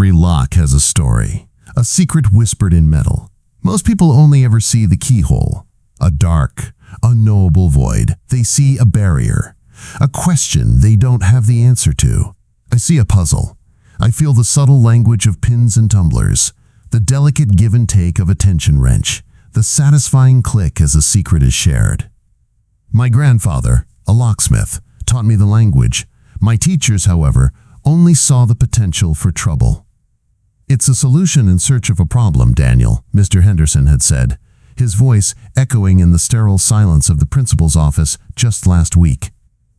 Every lock has a story, a secret whispered in metal. Most people only ever see the keyhole, a dark, unknowable void. They see a barrier, a question they don't have the answer to. I see a puzzle. I feel the subtle language of pins and tumblers, the delicate give and take of a tension wrench, the satisfying click as a secret is shared. My grandfather, a locksmith, taught me the language. My teachers, however, only saw the potential for trouble. "It's a solution in search of a problem, Daniel," Mr. Henderson had said, his voice echoing in the sterile silence of the principal's office just last week.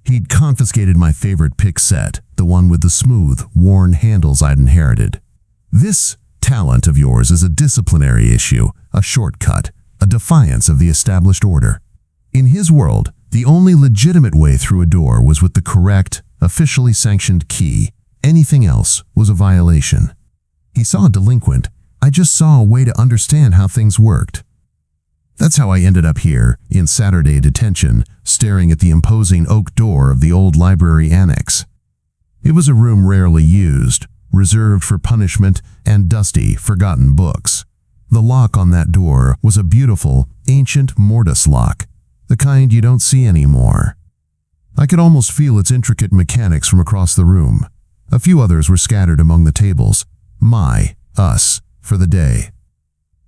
He'd confiscated my favorite pick set, the one with the smooth, worn handles I'd inherited. "This talent of yours is a disciplinary issue, a shortcut, a defiance of the established order." In his world, the only legitimate way through a door was with the correct, officially sanctioned key. Anything else was a violation. He saw a delinquent. I just saw a way to understand how things worked. That's how I ended up here, in Saturday detention, staring at the imposing oak door of the old library annex. It was a room rarely used, reserved for punishment and dusty, forgotten books. The lock on that door was a beautiful, ancient mortise lock, the kind you don't see anymore. I could almost feel its intricate mechanics from across the room. A few others were scattered among the tables. Us, for the day.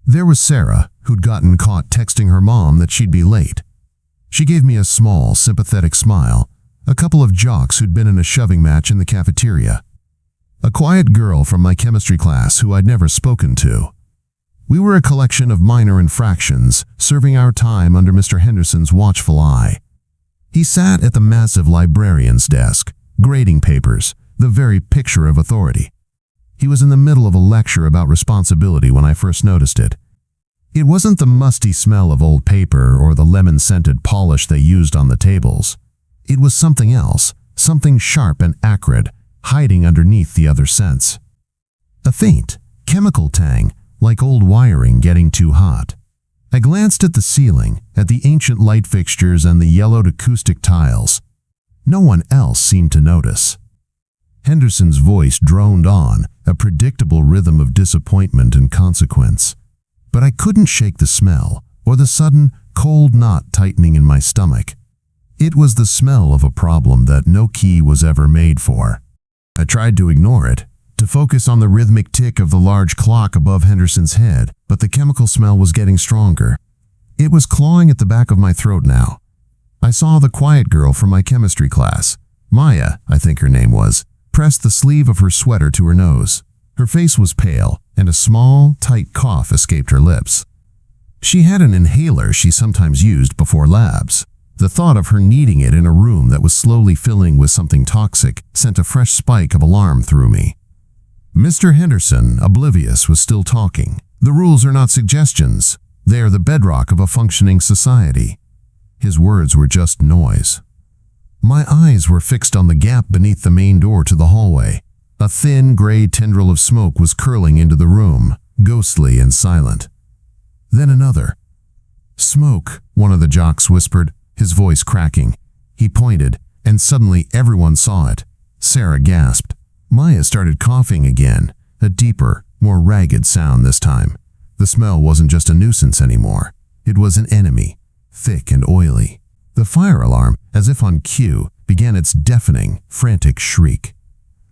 There was Sarah, who'd gotten caught texting her mom that she'd be late. She gave me a small, sympathetic smile. A couple of jocks who'd been in a shoving match in the cafeteria. A quiet girl from my chemistry class who I'd never spoken to. We were a collection of minor infractions, serving our time under Mr. Henderson's watchful eye. He sat at the massive librarian's desk, grading papers, the very picture of authority. He was in the middle of a lecture about responsibility when I first noticed it. It wasn't the musty smell of old paper or the lemon-scented polish they used on the tables. It was something else, something sharp and acrid, hiding underneath the other scents. A faint, chemical tang, like old wiring getting too hot. I glanced at the ceiling, at the ancient light fixtures and the yellowed acoustic tiles. No one else seemed to notice. Henderson's voice droned on, a predictable rhythm of disappointment and consequence. But I couldn't shake the smell, or the sudden, cold knot tightening in my stomach. It was the smell of a problem that no key was ever made for. I tried to ignore it, to focus on the rhythmic tick of the large clock above Henderson's head, but the chemical smell was getting stronger. It was clawing at the back of my throat now. I saw the quiet girl from my chemistry class, Maya, I think her name was, pressed the sleeve of her sweater to her nose. Her face was pale, and a small, tight cough escaped her lips. She had an inhaler she sometimes used before labs. The thought of her needing it in a room that was slowly filling with something toxic sent a fresh spike of alarm through me. Mr. Henderson, oblivious, was still talking. "The rules are not suggestions. They are the bedrock of a functioning society." His words were just noise. My eyes were fixed on the gap beneath the main door to the hallway. A thin, gray tendril of smoke was curling into the room, ghostly and silent. Then another. "Smoke," one of the jocks whispered, his voice cracking. He pointed, and suddenly everyone saw it. Sarah gasped. Maya started coughing again, a deeper, more ragged sound this time. The smell wasn't just a nuisance anymore. It was an enemy, thick and oily. The fire alarm, as if on cue, began its deafening, frantic shriek.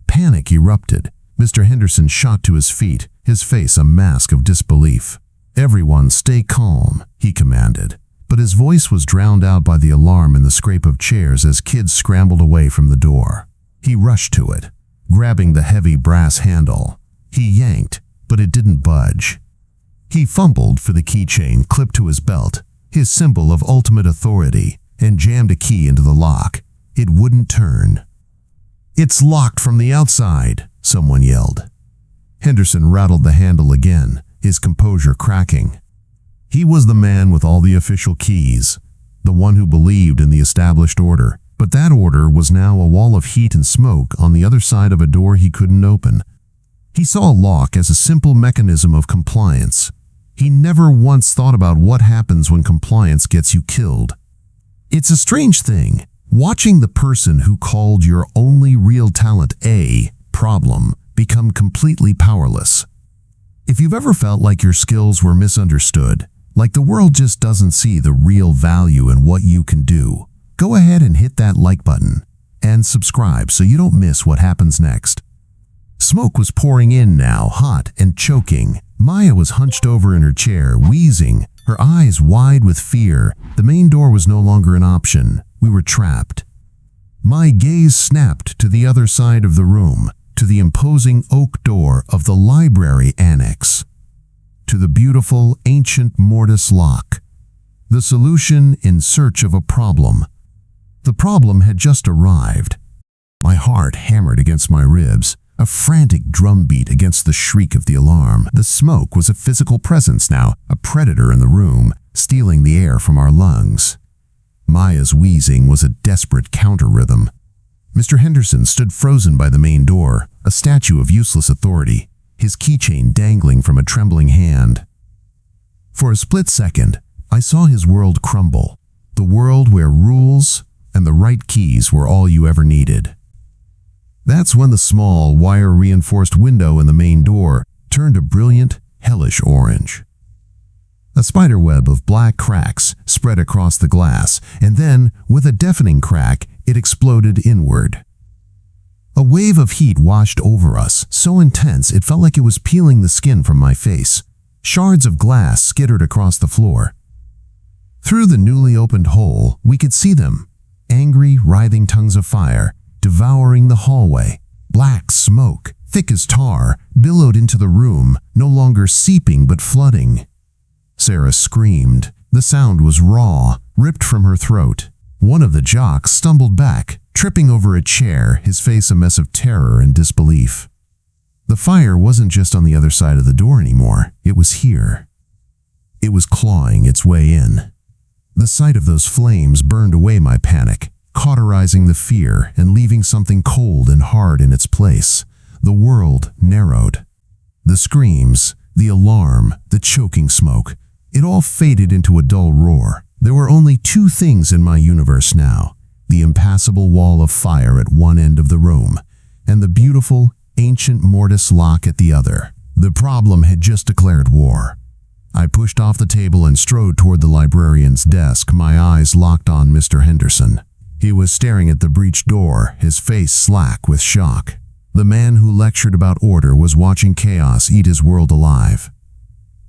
Panic erupted. Mr. Henderson shot to his feet, his face a mask of disbelief. "Everyone stay calm," he commanded. But his voice was drowned out by the alarm and the scrape of chairs as kids scrambled away from the door. He rushed to it, grabbing the heavy brass handle. He yanked, but it didn't budge. He fumbled for the keychain clipped to his belt, his symbol of ultimate authority, and jammed a key into the lock. It wouldn't turn. "It's locked from the outside," someone yelled. Henderson rattled the handle again, his composure cracking. He was the man with all the official keys, the one who believed in the established order. But that order was now a wall of heat and smoke on the other side of a door he couldn't open. He saw a lock as a simple mechanism of compliance. He never once thought about what happens when compliance gets you killed. It's a strange thing, watching the person who called your only real talent a problem become completely powerless. If you've ever felt like your skills were misunderstood, like the world just doesn't see the real value in what you can do, go ahead and hit that like button and subscribe so you don't miss what happens next. Smoke was pouring in now, hot and choking. Maya was hunched over in her chair, wheezing, her eyes wide with fear. The main door was no longer an option. We were trapped. My gaze snapped to the other side of the room, to the imposing oak door of the library annex, to the beautiful ancient mortise lock. The solution in search of a problem. The problem had just arrived. My heart hammered against my ribs, a frantic drumbeat against the shriek of the alarm. The smoke was a physical presence now, a predator in the room, stealing the air from our lungs. Maya's wheezing was a desperate counter-rhythm. Mr. Henderson stood frozen by the main door, a statue of useless authority, his keychain dangling from a trembling hand. For a split second, I saw his world crumble, the world where rules and the right keys were all you ever needed. That's when the small, wire-reinforced window in the main door turned a brilliant, hellish orange. A spiderweb of black cracks spread across the glass, and then, with a deafening crack, it exploded inward. A wave of heat washed over us, so intense it felt like it was peeling the skin from my face. Shards of glass skittered across the floor. Through the newly opened hole, we could see them, angry, writhing tongues of fire, devouring the hallway. Black smoke, thick as tar, billowed into the room, no longer seeping but flooding. Sarah screamed. The sound was raw, ripped from her throat. One of the jocks stumbled back, tripping over a chair, his face a mess of terror and disbelief. The fire wasn't just on the other side of the door anymore. It was here. It was clawing its way in. The sight of those flames burned away my panic, cauterizing the fear and leaving something cold and hard in its place. The world narrowed. The screams, the alarm, the choking smoke, it all faded into a dull roar. There were only two things in my universe now: the impassable wall of fire at one end of the room, and the beautiful, ancient mortise lock at the other. The problem had just declared war. I pushed off the table and strode toward the librarian's desk, my eyes locked on Mr. Henderson. He was staring at the breached door, his face slack with shock. The man who lectured about order was watching chaos eat his world alive.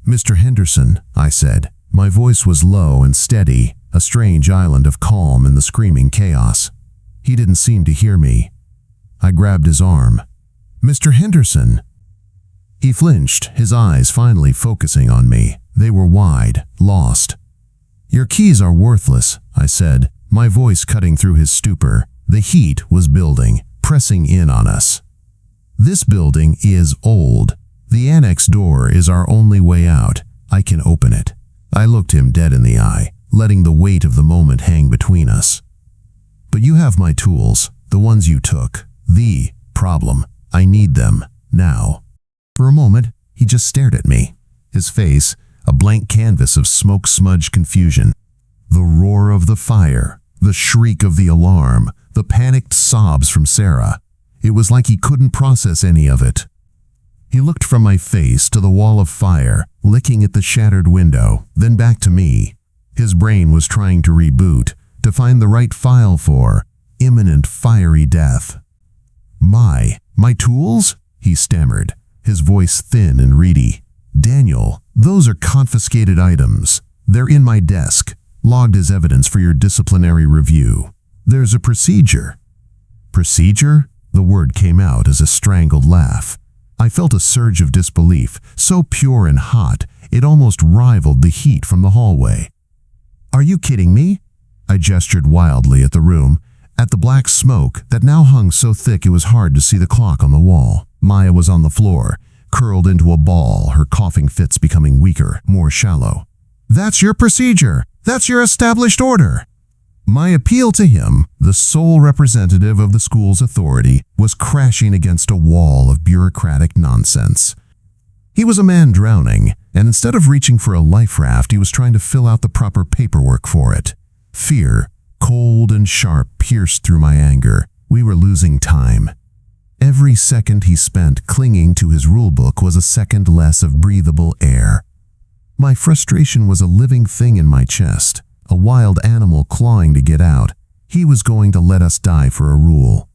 "Mr. Henderson," I said. My voice was low and steady, a strange island of calm in the screaming chaos. He didn't seem to hear me. I grabbed his arm. "Mr. Henderson." He flinched, his eyes finally focusing on me. They were wide, lost. "Your keys are worthless," I said, my voice cutting through his stupor. The heat was building, pressing in on us. "This building is old. The annex door is our only way out. I can open it." I looked him dead in the eye, letting the weight of the moment hang between us. "But you have my tools, the ones you took. The problem. I need them, now." For a moment, he just stared at me, his face a blank canvas of smoke-smudged confusion. The roar of the fire, the shriek of the alarm, the panicked sobs from Sarah. It was like he couldn't process any of it. He looked from my face to the wall of fire, licking at the shattered window, then back to me. His brain was trying to reboot, to find the right file for imminent fiery death. My tools?" he stammered, his voice thin and reedy. "Daniel, those are confiscated items. They're in my desk, logged as evidence for your disciplinary review. There's a procedure." "Procedure?" The word came out as a strangled laugh. I felt a surge of disbelief, so pure and hot, it almost rivaled the heat from the hallway. "Are you kidding me?" I gestured wildly at the room, at the black smoke that now hung so thick it was hard to see the clock on the wall. Maya was on the floor, curled into a ball, her coughing fits becoming weaker, more shallow. "That's your procedure! That's your established order!" My appeal to him, the sole representative of the school's authority, was crashing against a wall of bureaucratic nonsense. He was a man drowning, and instead of reaching for a life raft, he was trying to fill out the proper paperwork for it. Fear, cold and sharp, pierced through my anger. We were losing time. Every second he spent clinging to his rulebook was a second less of breathable air. My frustration was a living thing in my chest, a wild animal clawing to get out. He was going to let us die for a rule.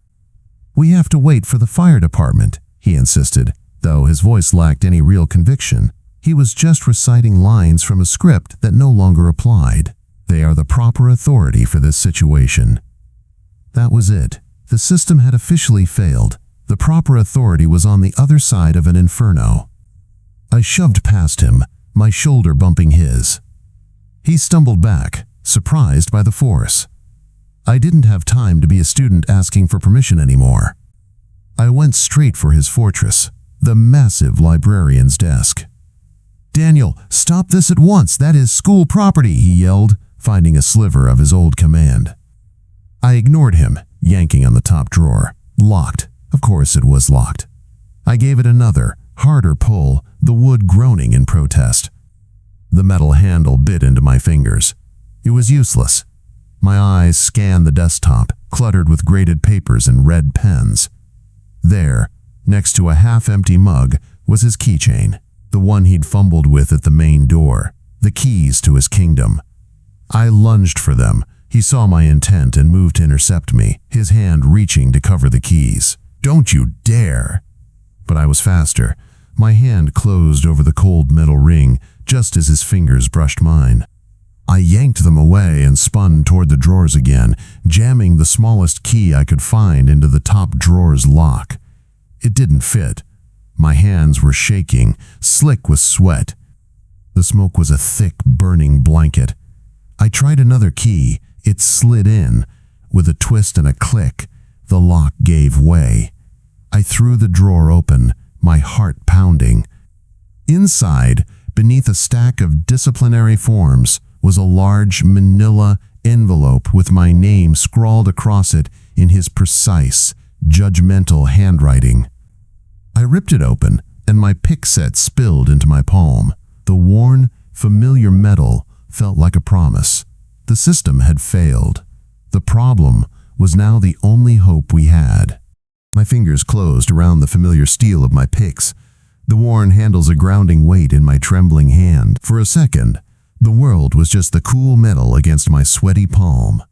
"We have to wait for the fire department," he insisted, though his voice lacked any real conviction. He was just reciting lines from a script that no longer applied. "They are the proper authority for this situation." That was it. The system had officially failed. The proper authority was on the other side of an inferno. I shoved past him, my shoulder bumping his. He stumbled back, surprised by the force. I didn't have time to be a student asking for permission anymore. I went straight for his fortress, the massive librarian's desk. "Daniel, stop this at once. That is school property," he yelled, finding a sliver of his old command. I ignored him, yanking on the top drawer. Locked. Of course it was locked. I gave it another, harder pull, the wood groaning in protest. The metal handle bit into my fingers. It was useless. My eyes scanned the desktop, cluttered with graded papers and red pens. There, next to a half-empty mug, was his keychain, the one he'd fumbled with at the main door, the keys to his kingdom. I lunged for them. He saw my intent and moved to intercept me, his hand reaching to cover the keys. "Don't you dare!" But I was faster. My hand closed over the cold metal ring just as his fingers brushed mine. I yanked them away and spun toward the drawers again, jamming the smallest key I could find into the top drawer's lock. It didn't fit. My hands were shaking, slick with sweat. The smoke was a thick, burning blanket. I tried another key. It slid in. With a twist and a click, the lock gave way. I threw the drawer open, my heart pounding. Inside, beneath a stack of disciplinary forms, was a large manila envelope with my name scrawled across it in his precise, judgmental handwriting. I ripped it open, and my pick set spilled into my palm. The worn, familiar metal felt like a promise. The system had failed. The problem was now the only hope we had. My fingers closed around the familiar steel of my picks, the worn handles a grounding weight in my trembling hand. For a second, the world was just the cool metal against my sweaty palm.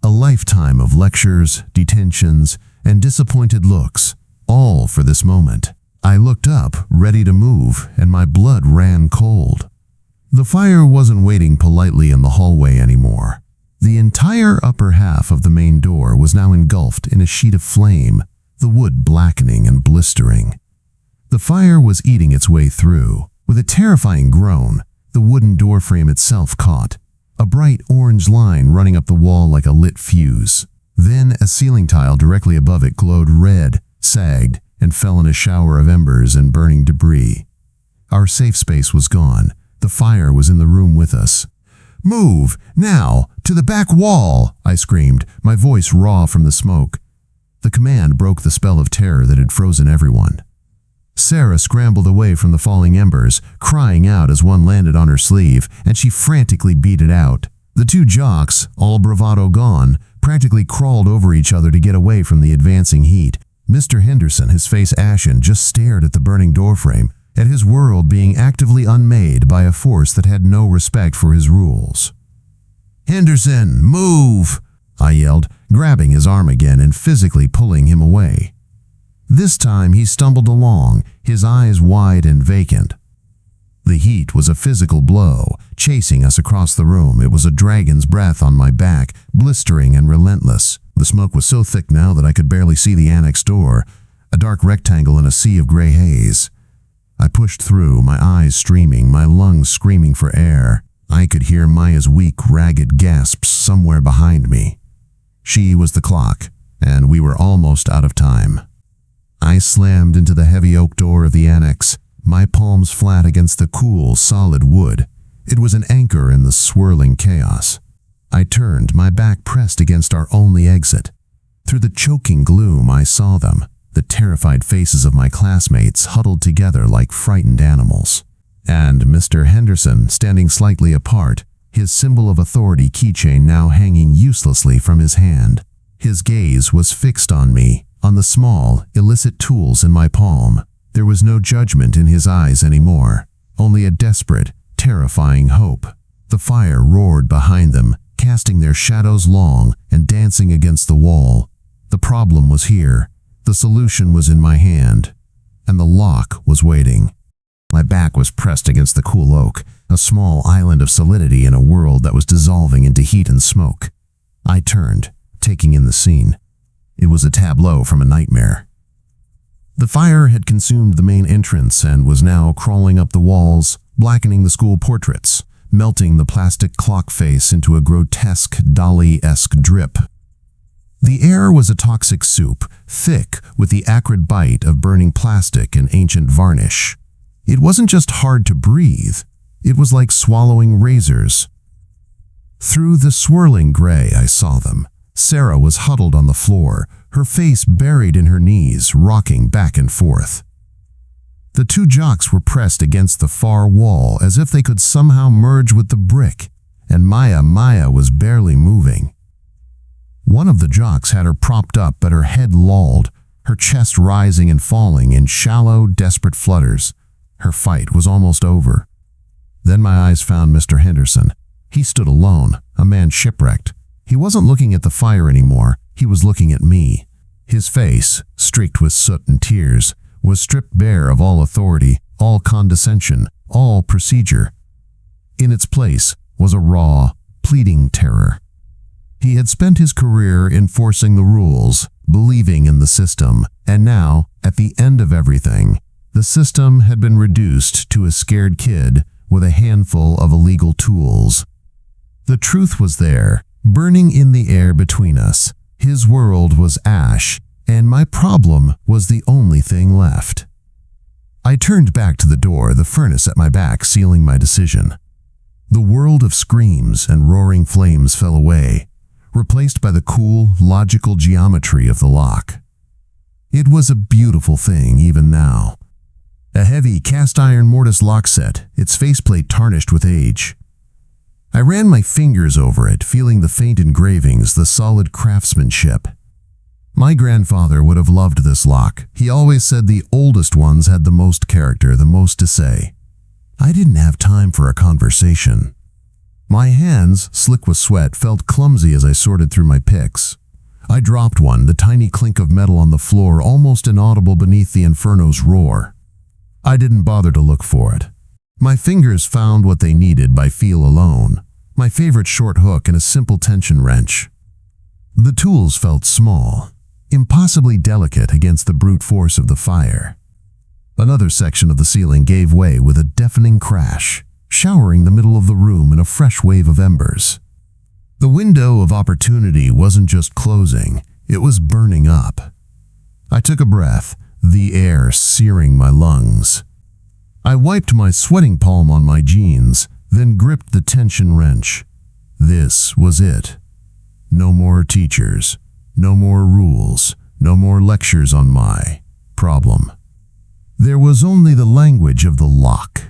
A lifetime of lectures, detentions, and disappointed looks, all for this moment. I looked up, ready to move, and my blood ran cold. The fire wasn't waiting politely in the hallway anymore. The entire upper half of the main door was now engulfed in a sheet of flame, the wood blackening and blistering. The fire was eating its way through. With a terrifying groan, the wooden doorframe itself caught, a bright orange line running up the wall like a lit fuse. Then a ceiling tile directly above it glowed red, sagged, and fell in a shower of embers and burning debris. Our safe space was gone. The fire was in the room with us. "Move, now, to the back wall!" I screamed, my voice raw from the smoke. The command broke the spell of terror that had frozen everyone. Sarah scrambled away from the falling embers, crying out as one landed on her sleeve, and she frantically beat it out. The two jocks, all bravado gone, practically crawled over each other to get away from the advancing heat. Mr. Henderson, his face ashen, just stared at the burning doorframe, at his world being actively unmade by a force that had no respect for his rules. "Henderson, move!" I yelled, grabbing his arm again and physically pulling him away. This time he stumbled along, his eyes wide and vacant. The heat was a physical blow, chasing us across the room. It was a dragon's breath on my back, blistering and relentless. The smoke was so thick now that I could barely see the annex door, a dark rectangle in a sea of gray haze. I pushed through, my eyes streaming, my lungs screaming for air. I could hear Maya's weak, ragged gasps somewhere behind me. She was the clock, and we were almost out of time. I slammed into the heavy oak door of the annex, my palms flat against the cool, solid wood. It was an anchor in the swirling chaos. I turned, my back pressed against our only exit. Through the choking gloom, I saw them, the terrified faces of my classmates huddled together like frightened animals. And Mr. Henderson standing slightly apart, his symbol of authority keychain now hanging uselessly from his hand. His gaze was fixed on me, on the small, illicit tools in my palm. There was no judgment in his eyes anymore, only a desperate, terrifying hope. The fire roared behind them, casting their shadows long and dancing against the wall. The problem was here. The solution was in my hand, and the lock was waiting. My back was pressed against the cool oak, a small island of solidity in a world that was dissolving into heat and smoke. I turned, taking in the scene. It was a tableau from a nightmare. The fire had consumed the main entrance and was now crawling up the walls, blackening the school portraits, melting the plastic clock face into a grotesque Dali-esque drip. The air was a toxic soup, thick with the acrid bite of burning plastic and ancient varnish. It wasn't just hard to breathe, it was like swallowing razors. Through the swirling gray, I saw them. Sarah was huddled on the floor, her face buried in her knees, rocking back and forth. The two jocks were pressed against the far wall as if they could somehow merge with the brick, and Maya was barely moving. One of the jocks had her propped up, but her head lolled, her chest rising and falling in shallow, desperate flutters. Her fight was almost over. Then my eyes found Mr. Henderson. He stood alone, a man shipwrecked. He wasn't looking at the fire anymore, he was looking at me. His face, streaked with soot and tears, was stripped bare of all authority, all condescension, all procedure. In its place was a raw, pleading terror. He had spent his career enforcing the rules, believing in the system, and now, at the end of everything, the system had been reduced to a scared kid with a handful of illegal tools. The truth was there, burning in the air between us. His world was ash, and my problem was the only thing left. I turned back to the door, the furnace at my back sealing my decision. The world of screams and roaring flames fell away, replaced by the cool, logical geometry of the lock. It was a beautiful thing even now. A heavy cast-iron mortise lock set, its faceplate tarnished with age. I ran my fingers over it, feeling the faint engravings, the solid craftsmanship. My grandfather would have loved this lock. He always said the oldest ones had the most character, the most to say. I didn't have time for a conversation. My hands, slick with sweat, felt clumsy as I sorted through my picks. I dropped one, the tiny clink of metal on the floor, almost inaudible beneath the inferno's roar. I didn't bother to look for it. My fingers found what they needed by feel alone, my favorite short hook and a simple tension wrench. The tools felt small, impossibly delicate against the brute force of the fire. Another section of the ceiling gave way with a deafening crash, showering the middle of the room in a fresh wave of embers. The window of opportunity wasn't just closing, it was burning up. I took a breath, the air searing my lungs. I wiped my sweating palm on my jeans, then gripped the tension wrench. This was it. No more teachers, no more rules, no more lectures on my problem. There was only the language of the lock.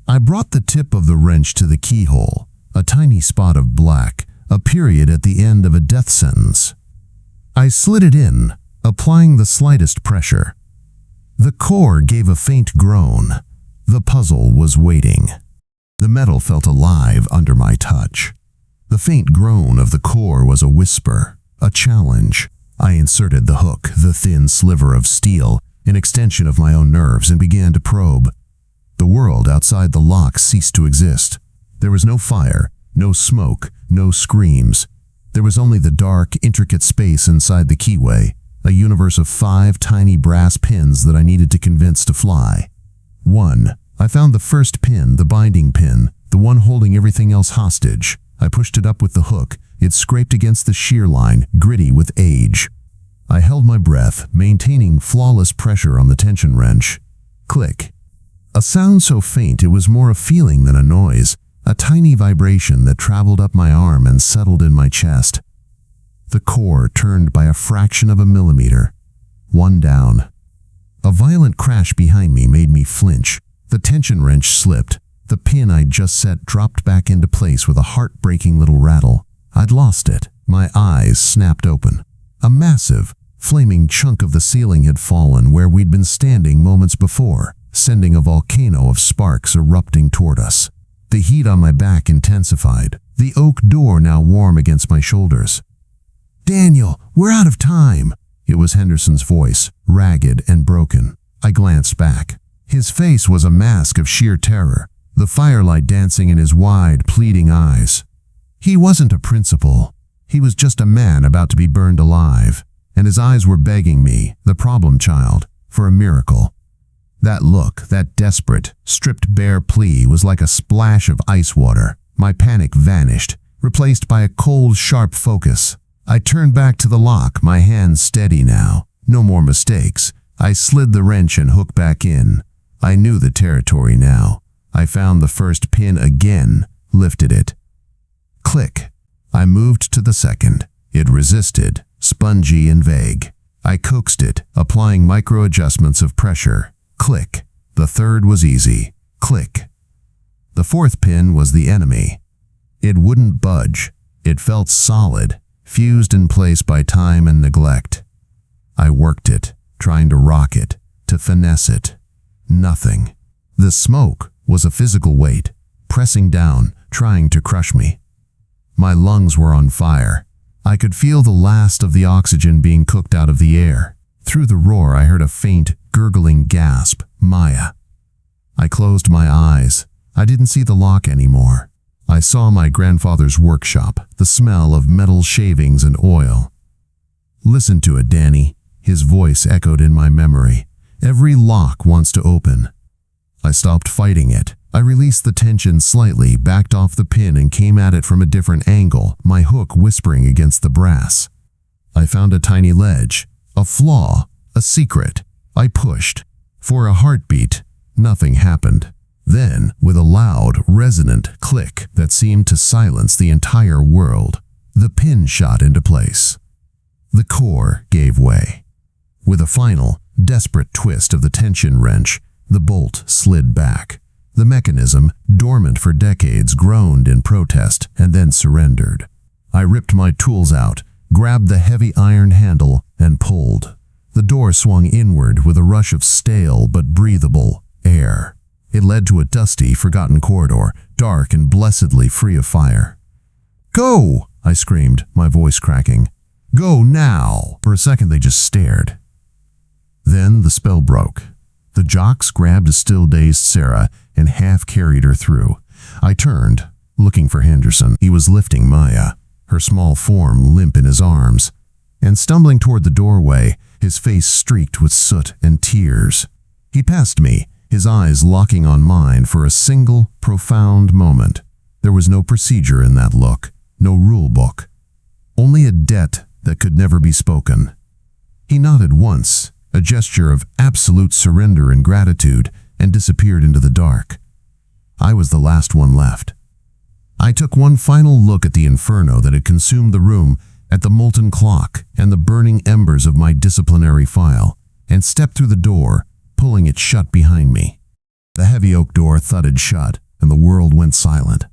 I brought the tip of the wrench to the keyhole, a tiny spot of black, a period at the end of a death sentence. I slid it in, applying the slightest pressure. The core gave a faint groan. The puzzle was waiting. The metal felt alive under my touch. The faint groan of the core was a whisper, a challenge. I inserted the hook, the thin sliver of steel, an extension of my own nerves, and began to probe. The world outside the lock ceased to exist. There was no fire, no smoke, no screams. There was only the dark, intricate space inside the keyway, a universe of 5 tiny brass pins that I needed to convince to fly. 1. I found the first pin, the binding pin, the one holding everything else hostage. I pushed it up with the hook. It scraped against the shear line, gritty with age. I held my breath, maintaining flawless pressure on the tension wrench. Click. A sound so faint it was more a feeling than a noise, a tiny vibration that traveled up my arm and settled in my chest. The core turned by a fraction of a millimeter. 1 down. A violent crash behind me made me flinch. The tension wrench slipped. The pin I'd just set dropped back into place with a heartbreaking little rattle. I'd lost it. My eyes snapped open. A massive, Flaming chunk of the ceiling had fallen where we'd been standing moments before, sending a volcano of sparks erupting toward us. The heat on my back intensified, the oak door now warm against my shoulders. "Daniel, we're out of time!" It was Henderson's voice, ragged and broken. I glanced back. His face was a mask of sheer terror, the firelight dancing in his wide, pleading eyes. He wasn't a principal. He was just a man about to be burned alive, and his eyes were begging me, the problem child, for a miracle. That look, that desperate, stripped bare plea was like a splash of ice water. My panic vanished, replaced by a cold, sharp focus. I turned back to the lock, my hands steady now. No more mistakes. I slid the wrench and hook back in. I knew the territory now. I found the first pin again, lifted it. Click. I moved to the second. It resisted, spongy and vague. I coaxed it, applying micro adjustments of pressure. Click. The third was easy. Click. The fourth pin was the enemy. It wouldn't budge. It felt solid, fused in place by time and neglect. I worked it, trying to rock it, to finesse it. Nothing. The smoke was a physical weight, pressing down, trying to crush me. My lungs were on fire. I could feel the last of the oxygen being cooked out of the air. Through the roar, I heard a faint, gurgling gasp. Maya. I closed my eyes. I didn't see the lock anymore. I saw my grandfather's workshop, the smell of metal shavings and oil. "Listen to it, Danny." His voice echoed in my memory. "Every lock wants to open." I stopped fighting it. I released the tension slightly, backed off the pin and came at it from a different angle, my hook whispering against the brass. I found a tiny ledge, a flaw, a secret. I pushed. For a heartbeat, nothing happened. Then, with a loud, resonant click that seemed to silence the entire world, the pin shot into place. The core gave way. With a final, desperate twist of the tension wrench, the bolt slid back. The mechanism, dormant for decades, groaned in protest and then surrendered. I ripped my tools out, grabbed the heavy iron handle, and pulled. The door swung inward with a rush of stale but breathable air. It led to a dusty, forgotten corridor, dark and blessedly free of fire. "Go!" I screamed, my voice cracking. "Go now!" For a second they just stared. Then the spell broke. The jocks grabbed a still-dazed Sarah and half-carried her through. I turned, looking for Henderson. He was lifting Maya, her small form limp in his arms, and stumbling toward the doorway, his face streaked with soot and tears. He passed me, his eyes locking on mine for a single, profound moment. There was no procedure in that look, no rule book. Only a debt that could never be spoken. He nodded once, a gesture of absolute surrender and gratitude, and disappeared into the dark. I was the last one left. I took one final look at the inferno that had consumed the room, at the molten clock and the burning embers of my disciplinary file, and stepped through the door, pulling it shut behind me. The heavy oak door thudded shut, and the world went silent.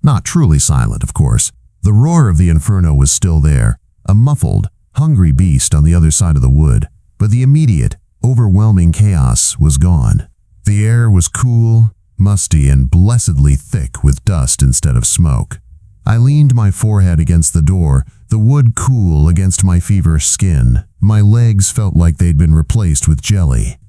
Not truly silent, of course. The roar of the inferno was still there, a muffled, hungry beast on the other side of the wood, but the immediate, overwhelming chaos was gone. The air was cool, musty, and blessedly thick with dust instead of smoke. I leaned my forehead against the door, the wood cool against my feverish skin. My legs felt like they'd been replaced with jelly.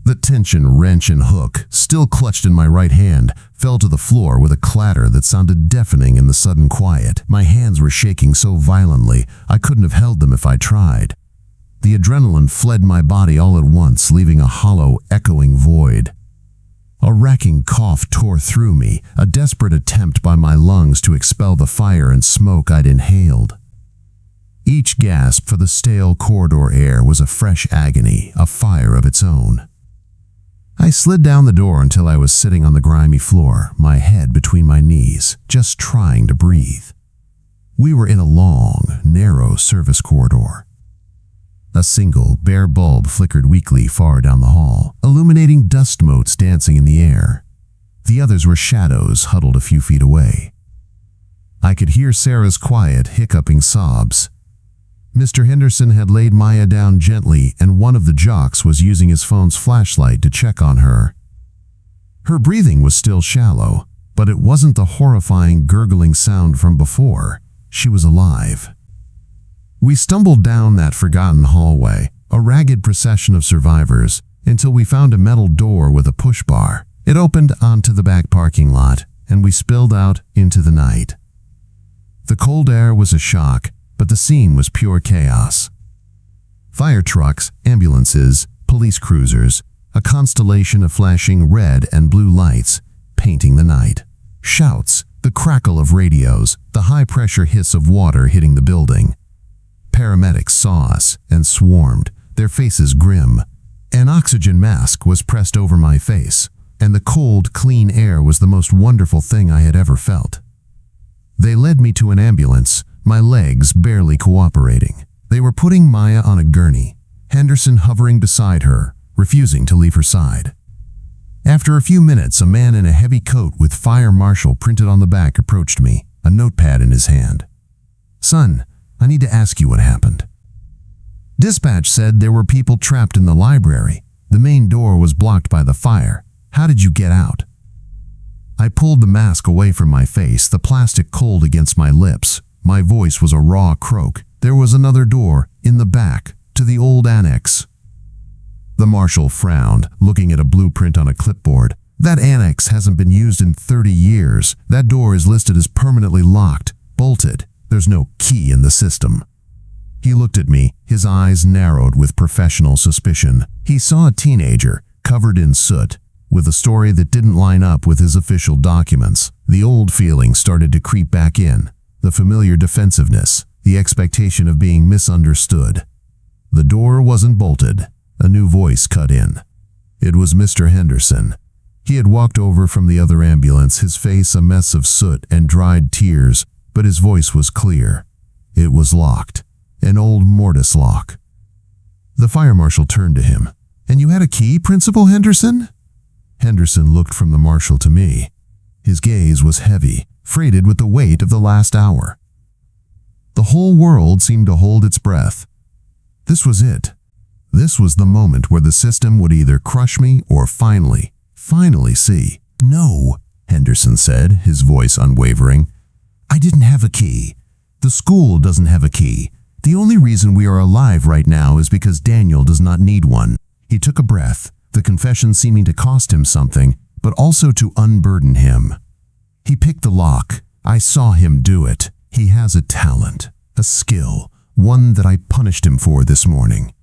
The tension wrench and hook, still clutched in my right hand, fell to the floor with a clatter that sounded deafening in the sudden quiet. My hands were shaking so violently, I couldn't have held them if I tried. The adrenaline fled my body all at once, leaving a hollow, echoing void. A racking cough tore through me, a desperate attempt by my lungs to expel the fire and smoke I'd inhaled. Each gasp for the stale corridor air was a fresh agony, a fire of its own. I slid down the door until I was sitting on the grimy floor, my head between my knees, just trying to breathe. We were in a long, narrow service corridor. A single, bare bulb flickered weakly far down the hall, illuminating dust motes dancing in the air. The others were shadows huddled a few feet away. I could hear Sarah's quiet, hiccuping sobs. Mr. Henderson had laid Maya down gently, and one of the jocks was using his phone's flashlight to check on her. Her breathing was still shallow, but it wasn't the horrifying gurgling sound from before. She was alive. We stumbled down that forgotten hallway, a ragged procession of survivors, until we found a metal door with a push bar. It opened onto the back parking lot, and we spilled out into the night. The cold air was a shock, but the scene was pure chaos. Fire trucks, ambulances, police cruisers, a constellation of flashing red and blue lights painting the night. Shouts, the crackle of radios, the high-pressure hiss of water hitting the building. Paramedics saw us and swarmed, their faces grim. An oxygen mask was pressed over my face, and the cold, clean air was the most wonderful thing I had ever felt. They led me to an ambulance, my legs barely cooperating. They were putting Maya on a gurney, Henderson hovering beside her, refusing to leave her side. After a few minutes, a man in a heavy coat with Fire Marshal printed on the back approached me, a notepad in his hand. "Son, I need to ask you what happened." "Dispatch said there were people trapped in the library. The main door was blocked by the fire. How did you get out?" I pulled the mask away from my face, the plastic cold against my lips. My voice was a raw croak. "There was another door, in the back, to the old annex." The marshal frowned, looking at a blueprint on a clipboard. "That annex hasn't been used in 30 years. That door is listed as permanently locked, bolted. There's no key in the system." He looked at me, his eyes narrowed with professional suspicion. He saw a teenager, covered in soot, with a story that didn't line up with his official documents. The old feeling started to creep back in, the familiar defensiveness, the expectation of being misunderstood. The door wasn't bolted. A new voice cut in. It was Mr. Henderson. He had walked over from the other ambulance, his face a mess of soot and dried tears, but his voice was clear. It was locked. An old mortise lock. The fire marshal turned to him. "And you had a key, Principal Henderson?" Henderson looked from the marshal to me. His gaze was heavy, freighted with the weight of the last hour. The whole world seemed to hold its breath. This was it. This was the moment where the system would either crush me or finally see. "No," Henderson said, his voice unwavering. "I didn't have a key. The school doesn't have a key. The only reason we are alive right now is because Daniel does not need one." He took a breath, the confession seeming to cost him something, but also to unburden him. He picked the lock. I saw him do it. He has a talent, a skill, one that I punished him for this morning.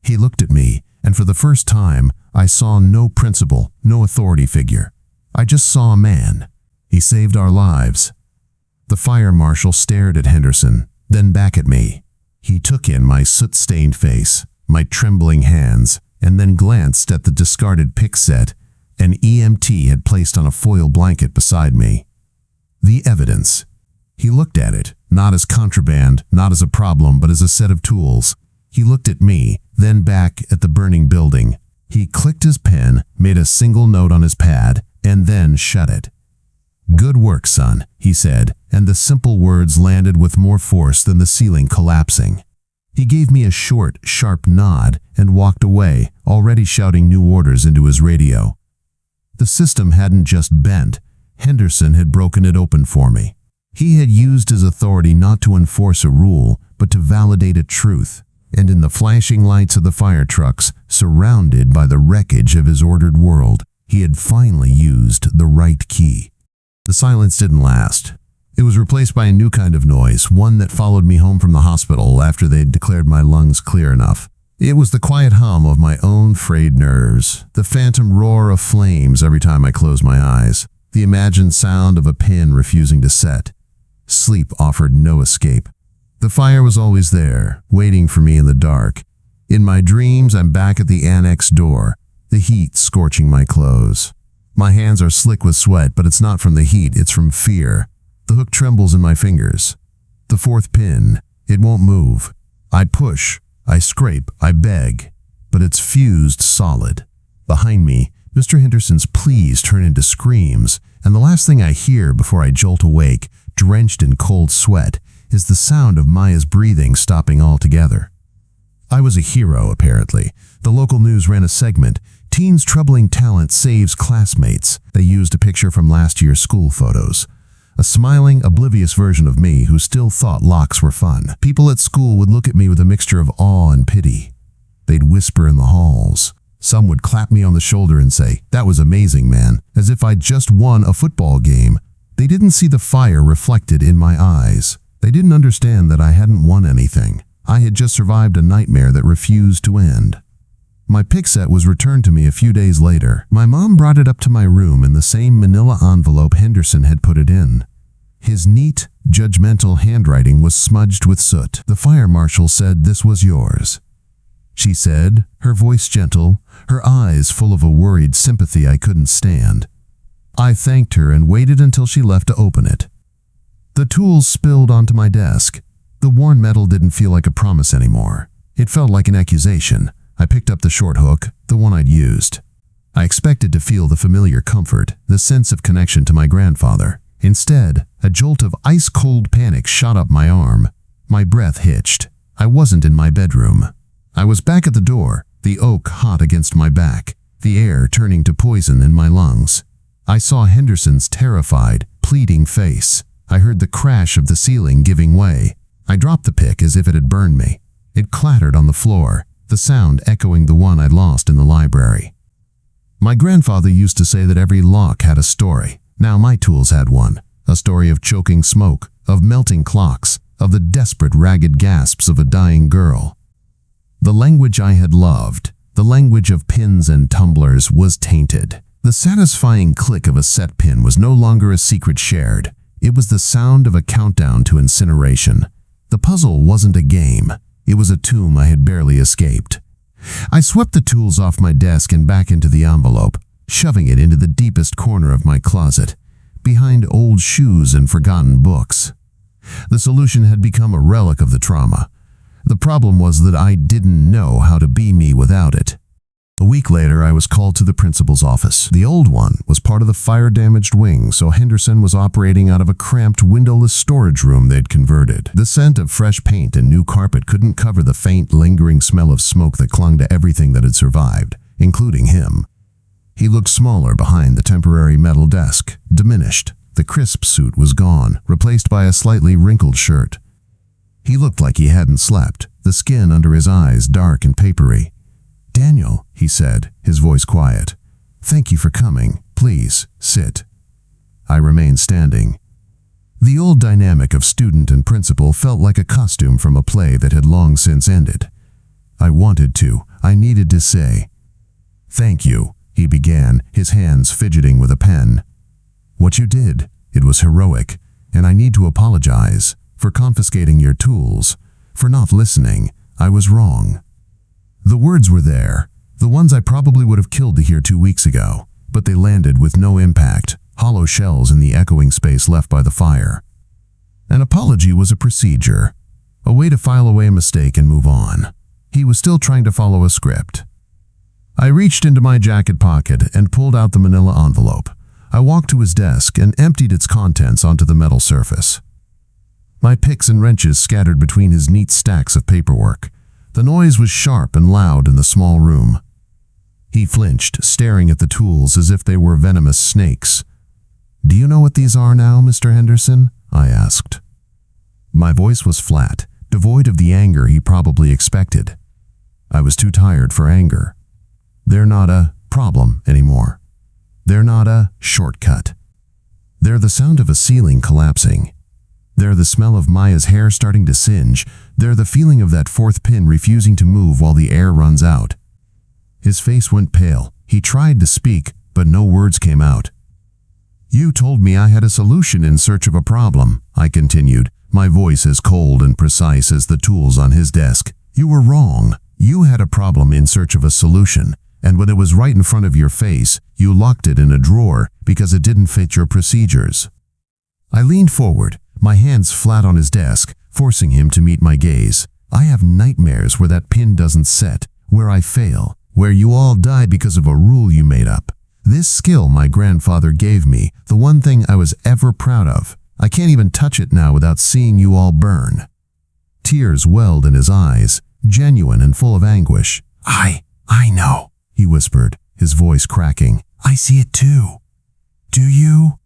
He looked at me, and for the first time, I saw no principal, no authority figure. I just saw a man. He saved our lives. The fire marshal stared at Henderson, then back at me. He took in my soot-stained face, my trembling hands, and then glanced at the discarded pick set an EMT had placed on a foil blanket beside me. The evidence. He looked at it, not as contraband, not as a problem, but as a set of tools. He looked at me, then back at the burning building. He clicked his pen, made a single note on his pad, and then shut it. "Good work, son," he said, and the simple words landed with more force than the ceiling collapsing. He gave me a short, sharp nod and walked away, already shouting new orders into his radio. The system hadn't just bent. Henderson had broken it open for me. He had used his authority not to enforce a rule, but to validate a truth. And in the flashing lights of the fire trucks, surrounded by the wreckage of his ordered world, he had finally used the right key. The silence didn't last. It was replaced by a new kind of noise, one that followed me home from the hospital after they'd declared my lungs clear enough. It was the quiet hum of my own frayed nerves, the phantom roar of flames every time I closed my eyes, the imagined sound of a pin refusing to set. Sleep offered no escape. The fire was always there, waiting for me in the dark. In my dreams, I'm back at the annex door, the heat scorching my clothes. My hands are slick with sweat, but it's not from the heat, it's from fear. The hook trembles in my fingers. The fourth pin, it won't move. I push, I scrape, I beg, but it's fused solid. Behind me, Mr. Henderson's pleas turn into screams, and the last thing I hear before I jolt awake, drenched in cold sweat, is the sound of Maya's breathing stopping altogether. I was a hero, apparently. The local news ran a segment, "Teen's Troubling Talent Saves Classmates." They used a picture from last year's school photos. A smiling, oblivious version of me who still thought locks were fun. People at school would look at me with a mixture of awe and pity. They'd whisper in the halls. Some would clap me on the shoulder and say, "That was amazing, man," as if I'd just won a football game. They didn't see the fire reflected in my eyes. They didn't understand that I hadn't won anything. I had just survived a nightmare that refused to end. My pick set was returned to me a few days later. My mom brought it up to my room in the same manila envelope Henderson had put it in. His neat, judgmental handwriting was smudged with soot. The fire marshal said this was yours. She said, her voice gentle, her eyes full of a worried sympathy I couldn't stand. I thanked her and waited until she left to open it. The tools spilled onto my desk. The worn metal didn't feel like a promise anymore. It felt like an accusation. I picked up the short hook, the one I'd used. I expected to feel the familiar comfort, the sense of connection to my grandfather. Instead, a jolt of ice-cold panic shot up my arm. My breath hitched. I wasn't in my bedroom. I was back at the door, the oak hot against my back, the air turning to poison in my lungs. I saw Henderson's terrified, pleading face. I heard the crash of the ceiling giving way. I dropped the pick as if it had burned me. It clattered on the floor, the sound echoing the one I'd lost in the library. My grandfather used to say that every lock had a story. Now my tools had one. A story of choking smoke, of melting clocks, of the desperate, ragged gasps of a dying girl. The language I had loved, the language of pins and tumblers, was tainted. The satisfying click of a set pin was no longer a secret shared. It was the sound of a countdown to incineration. The puzzle wasn't a game. It was a tomb I had barely escaped. I swept the tools off my desk and back into the envelope, shoving it into the deepest corner of my closet, behind old shoes and forgotten books. The solution had become a relic of the trauma. The problem was that I didn't know how to be me without it. A week later, I was called to the principal's office. The old one was part of the fire-damaged wing, so Henderson was operating out of a cramped, windowless storage room they'd converted. The scent of fresh paint and new carpet couldn't cover the faint, lingering smell of smoke that clung to everything that had survived, including him. He looked smaller behind the temporary metal desk, diminished. The crisp suit was gone, replaced by a slightly wrinkled shirt. He looked like he hadn't slept, the skin under his eyes dark and papery. "Daniel," he said, his voice quiet. "Thank you for coming. Please, sit." I remained standing. The old dynamic of student and principal felt like a costume from a play that had long since ended. I needed to say, "Thank you," he began, his hands fidgeting with a pen. "What you did, it was heroic, and I need to apologize for confiscating your tools, for not listening. I was wrong." The words were there, the ones I probably would have killed to hear 2 weeks ago, but they landed with no impact, hollow shells in the echoing space left by the fire. An apology was a procedure, a way to file away a mistake and move on. He was still trying to follow a script. I reached into my jacket pocket and pulled out the manila envelope. I walked to his desk and emptied its contents onto the metal surface. My picks and wrenches scattered between his neat stacks of paperwork. The noise was sharp and loud in the small room. He flinched, staring at the tools as if they were venomous snakes. "Do you know what these are now, Mr. Henderson?" I asked. My voice was flat, devoid of the anger he probably expected. I was too tired for anger. They're not a problem anymore. They're not a shortcut. They're the sound of a ceiling collapsing. They're the smell of Maya's hair starting to singe. They're the feeling of that fourth pin refusing to move while the air runs out. His face went pale. He tried to speak, but no words came out. "You told me I had a solution in search of a problem," I continued, my voice as cold and precise as the tools on his desk. "You were wrong. You had a problem in search of a solution, and when it was right in front of your face, you locked it in a drawer because it didn't fit your procedures." I leaned forward, my hands flat on his desk, forcing him to meet my gaze. "I have nightmares where that pin doesn't set, where I fail, where you all die because of a rule you made up. This skill my grandfather gave me, the one thing I was ever proud of, I can't even touch it now without seeing you all burn." Tears welled in his eyes, genuine and full of anguish. I know," he whispered, his voice cracking. "I see it too. Do you?"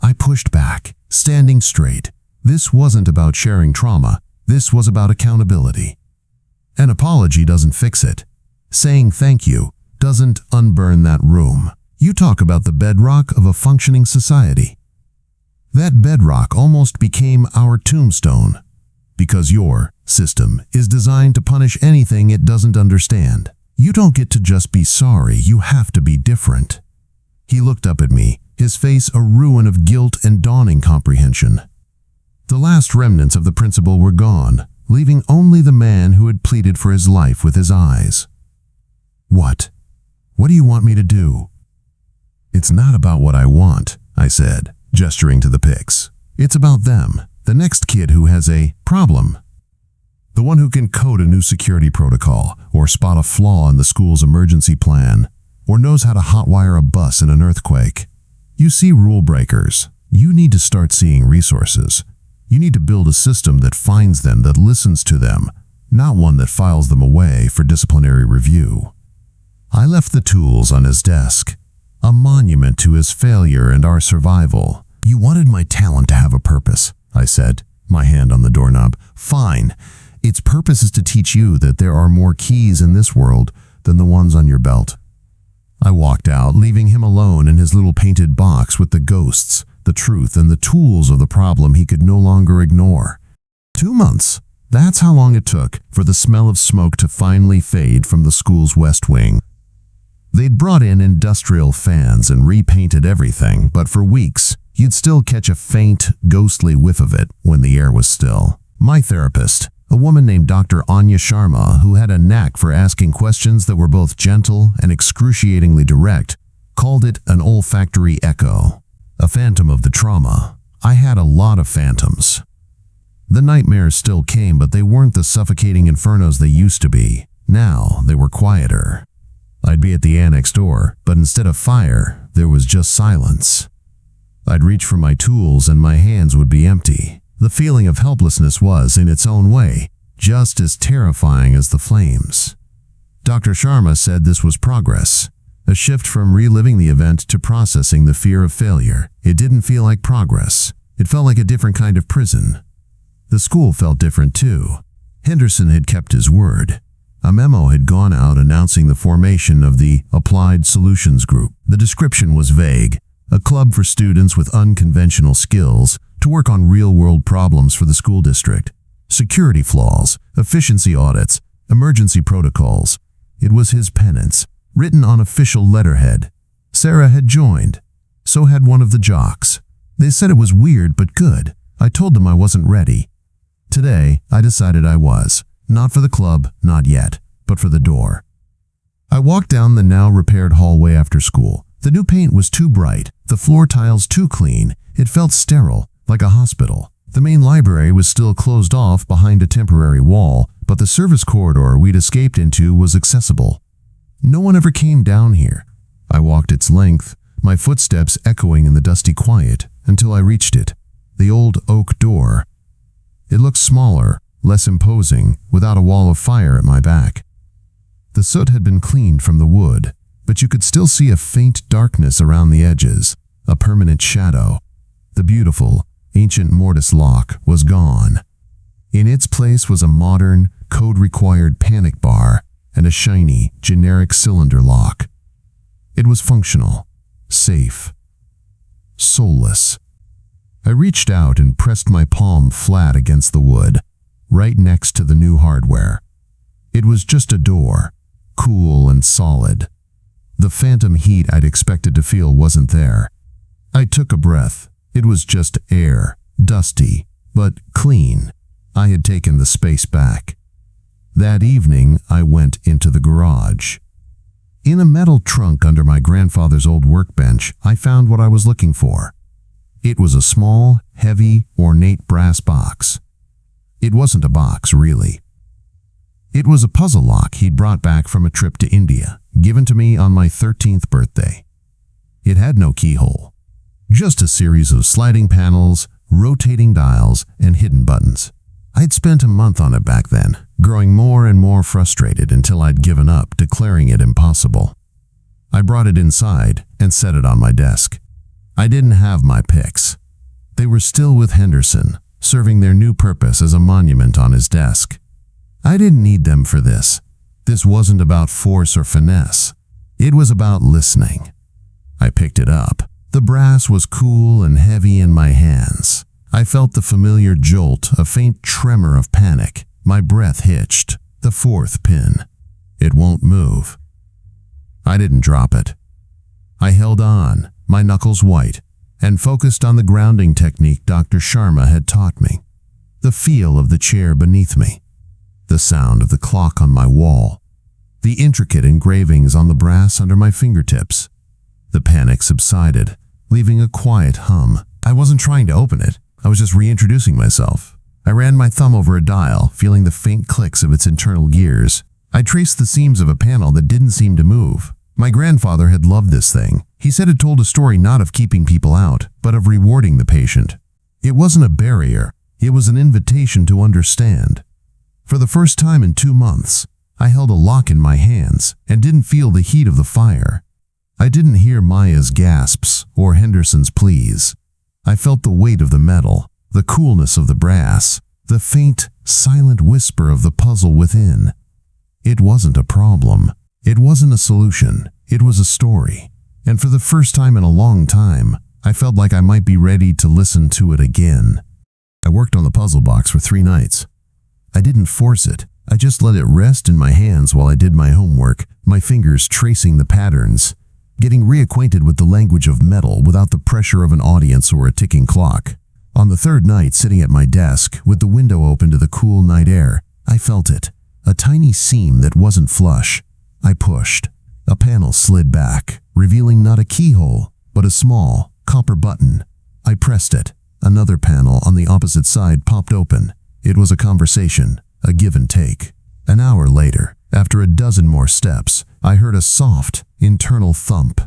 I pushed back, standing straight. This wasn't about sharing trauma. This was about accountability. An apology doesn't fix it. Saying thank you doesn't unburn that room. You talk about the bedrock of a functioning society. That bedrock almost became our tombstone, because your system is designed to punish anything it doesn't understand. You don't get to just be sorry, you have to be different. He looked up at me, his face a ruin of guilt and dawning comprehension. The last remnants of the principal were gone, leaving only the man who had pleaded for his life with his eyes. What do you want me to do?" "It's not about what I want," I said, gesturing to the pics. "It's about them, the next kid who has a problem. The one who can code a new security protocol, or spot a flaw in the school's emergency plan, or knows how to hotwire a bus in an earthquake. You see rule breakers. You need to start seeing resources. You need to build a system that finds them, that listens to them, not one that files them away for disciplinary review." I left the tools on his desk, a monument to his failure and our survival. "You wanted my talent to have a purpose," I said, my hand on the doorknob. "Fine. Its purpose is to teach you that there are more keys in this world than the ones on your belt." I walked out, leaving him alone in his little painted box with the ghosts, the truth, and the tools of the problem he could no longer ignore. 2 months. That's how long it took for the smell of smoke to finally fade from the school's west wing. They'd brought in industrial fans and repainted everything, but for weeks, you'd still catch a faint, ghostly whiff of it when the air was still. My therapist, a woman named Dr. Anya Sharma, who had a knack for asking questions that were both gentle and excruciatingly direct, called it an olfactory echo, a phantom of the trauma. I had a lot of phantoms. The nightmares still came, but they weren't the suffocating infernos they used to be. Now they were quieter. I'd be at the annex door, but instead of fire, there was just silence. I'd reach for my tools and my hands would be empty. The feeling of helplessness was, in its own way, just as terrifying as the flames. Dr. Sharma said this was progress, a shift from reliving the event to processing the fear of failure. It didn't feel like progress. It felt like a different kind of prison. The school felt different too. Henderson had kept his word. A memo had gone out announcing the formation of the Applied Solutions Group. The description was vague, a club for students with unconventional skills to work on real-world problems for the school district. Security flaws, efficiency audits, emergency protocols. It was his penance, written on official letterhead. Sarah had joined. So had one of the jocks. They said it was weird but good. I told them I wasn't ready. Today, I decided I was. Not for the club, not yet, but for the door. I walked down the now repaired hallway after school. The new paint was too bright, the floor tiles too clean. It felt sterile, like a hospital. The main library was still closed off behind a temporary wall, but the service corridor we'd escaped into was accessible. No one ever came down here. I walked its length, my footsteps echoing in the dusty quiet, until I reached it, the old oak door. It looked smaller, less imposing, without a wall of fire at my back. The soot had been cleaned from the wood, but you could still see a faint darkness around the edges, a permanent shadow. The beautiful, ancient mortise lock was gone. In its place was a modern, code-required panic bar and a shiny, generic cylinder lock. It was functional, safe, soulless. I reached out and pressed my palm flat against the wood, right next to the new hardware. It was just a door, cool and solid. The phantom heat I'd expected to feel wasn't there. I took a breath. It was just air, dusty, but clean. I had taken the space back. That evening, I went into the garage. In a metal trunk under my grandfather's old workbench, I found what I was looking for. It was a small, heavy, ornate brass box. It wasn't a box, really. It was a puzzle lock he'd brought back from a trip to India, given to me on my 13th birthday. It had no keyhole, just a series of sliding panels rotating dials, and hidden buttons. I'd spent a month on it back then, growing more and more frustrated until I'd given up, declaring it impossible. I brought it inside and set it on my desk. I didn't have my picks. They were still with Henderson, serving their new purpose as a monument on his desk. I didn't need them for this. This wasn't about force or finesse. It was about listening. I picked it up. The brass was cool and heavy in my hands. I felt the familiar jolt, a faint tremor of panic. My breath hitched. The fourth pin. It won't move. I didn't drop it. I held on, my knuckles white, and focused on the grounding technique Dr. Sharma had taught me. The feel of the chair beneath me. The sound of the clock on my wall. The intricate engravings on the brass under my fingertips. The panic subsided, leaving a quiet hum. I wasn't trying to open it. I was just reintroducing myself. I ran my thumb over a dial, feeling the faint clicks of its internal gears. I traced the seams of a panel that didn't seem to move. My grandfather had loved this thing. He said it told a story not of keeping people out, but of rewarding the patient. It wasn't a barrier. It was an invitation to understand. For the first time in 2 months, I held a lock in my hands and didn't feel the heat of the fire. I didn't hear Maya's gasps or Henderson's pleas. I felt the weight of the metal, the coolness of the brass, the faint, silent whisper of the puzzle within. It wasn't a problem. It wasn't a solution. It was a story. And for the first time in a long time, I felt like I might be ready to listen to it again. I worked on the puzzle box for 3 nights. I didn't force it. I just let it rest in my hands while I did my homework, my fingers tracing the patterns, getting reacquainted with the language of metal without the pressure of an audience or a ticking clock. On the 3rd night, sitting at my desk, with the window open to the cool night air, I felt it, a tiny seam that wasn't flush. I pushed. A panel slid back, revealing not a keyhole, but a small, copper button. I pressed it. Another panel on the opposite side popped open. It was a conversation, a give and take. An hour later, after a dozen more steps, I heard a soft, internal thump.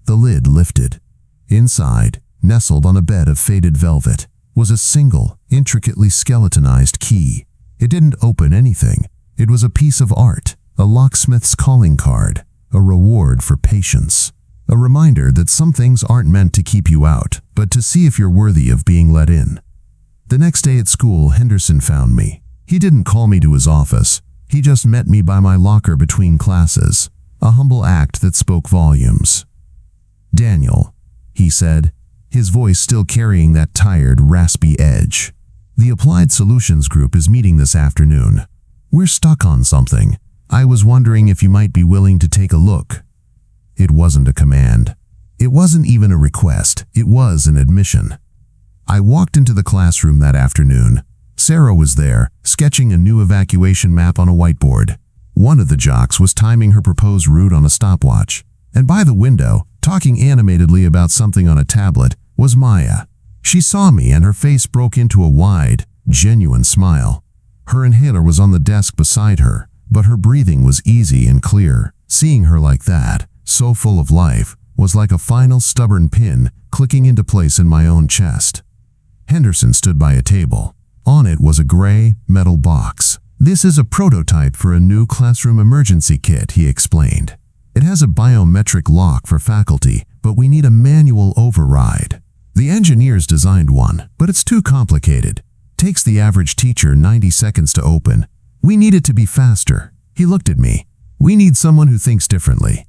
The lid lifted. Inside, nestled on a bed of faded velvet, was a single, intricately skeletonized key. It didn't open anything. It was a piece of art, a locksmith's calling card, a reward for patience. A reminder that some things aren't meant to keep you out, but to see if you're worthy of being let in. The next day at school, Henderson found me. He didn't call me to his office. He just met me by my locker between classes, a humble act that spoke volumes. "Daniel," he said, his voice still carrying that tired, raspy edge. "The Applied Solutions Group is meeting this afternoon. We're stuck on something. I was wondering if you might be willing to take a look." It wasn't a command. It wasn't even a request. It was an admission. I walked into the classroom that afternoon. Sarah was there, sketching a new evacuation map on a whiteboard. One of the jocks was timing her proposed route on a stopwatch. And by the window, talking animatedly about something on a tablet, was Maya. She saw me and her face broke into a wide, genuine smile. Her inhaler was on the desk beside her, but her breathing was easy and clear. Seeing her like that, so full of life, was like a final stubborn pin clicking into place in my own chest. Henderson stood by a table. On it was a gray, metal box. "This is a prototype for a new classroom emergency kit," he explained. "It has a biometric lock for faculty, but we need a manual override. The engineers designed one, but it's too complicated. Takes the average teacher 90 seconds to open. We need it to be faster." He looked at me. "We need someone who thinks differently."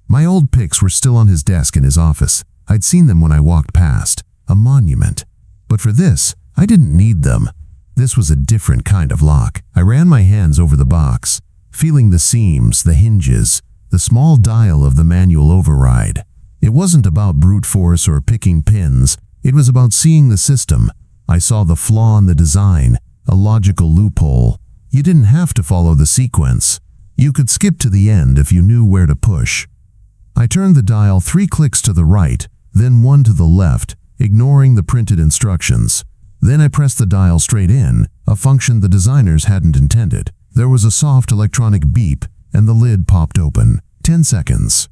My old pics were still on his desk in his office. I'd seen them when I walked past. A monument. But for this, I didn't need them. This was a different kind of lock. I ran my hands over the box, feeling the seams, the hinges, the small dial of the manual override. It wasn't about brute force or picking pins. It was about seeing the system. I saw the flaw in the design, a logical loophole. You didn't have to follow the sequence. You could skip to the end if you knew where to push. I turned the dial 3 clicks to the right, then 1 to the left, ignoring the printed instructions. Then I pressed the dial straight in, a function the designers hadn't intended. There was a soft electronic beep, and the lid popped open. 10 seconds.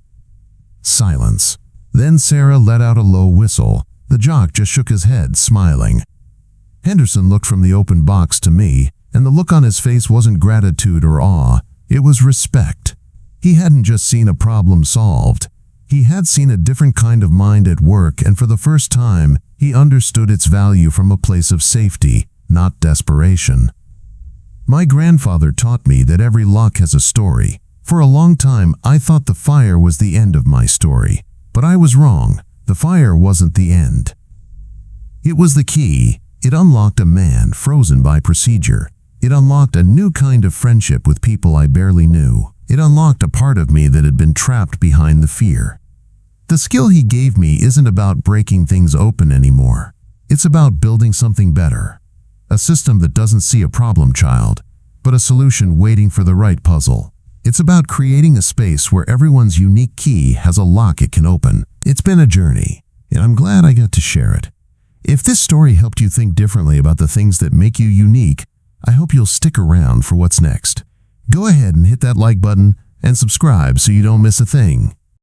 Silence. Then Sarah let out a low whistle. The jock just shook his head, smiling. Henderson looked from the open box to me, and the look on his face wasn't gratitude or awe, it was respect. He hadn't just seen a problem solved. He had seen a different kind of mind at work, and for the first time, he understood its value from a place of safety, not desperation. My grandfather taught me that every lock has a story. For a long time, I thought the fire was the end of my story. But I was wrong. The fire wasn't the end. It was the key. It unlocked a man frozen by procedure. It unlocked a new kind of friendship with people I barely knew. It unlocked a part of me that had been trapped behind the fear. The skill he gave me isn't about breaking things open anymore. It's about building something better. A system that doesn't see a problem child, but a solution waiting for the right puzzle. It's about creating a space where everyone's unique key has a lock it can open. It's been a journey, and I'm glad I got to share it. If this story helped you think differently about the things that make you unique, I hope you'll stick around for what's next. Go ahead and hit that like button and subscribe so you don't miss a thing.